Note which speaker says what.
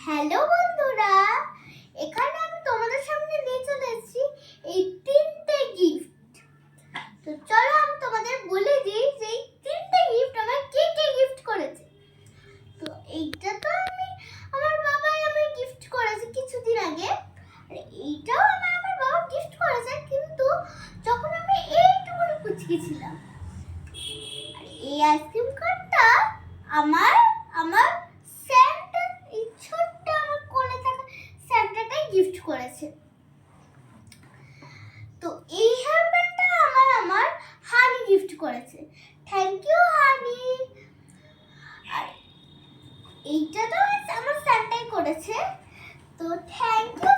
Speaker 1: Hello বন্ধুরা, এখানে আমি তোমাদের সামনে নিয়ে চলে এসেছি এই তিনটে গিফট। তো চলো আমি তোমাদের বলে দিই যে এই তিনটে গিফট আমার কে কে গিফট করেছে। তো এইটা তো আমার বাবাই আমায় গিফট করেছে কিছুদিন আগে, আর এইটাও আমার বাবা গিফট করেছে, কিন্তু যখন আমি এইটুকু পুচকি ছিলাম। আর এই আইসক্রিম কারটা আমার আমার স্যান্টা, এই ছোট্ট আমার কোলে থাকা স্যান্টাটাই গিফট করেছে। তো এই হেয়ার ব্যান্ডটা আমার হানি গিফট করেছে। Thank you honey. আর এইটা তো আমার স্যান্টাই করেছে, তো থ্যাংক ইউ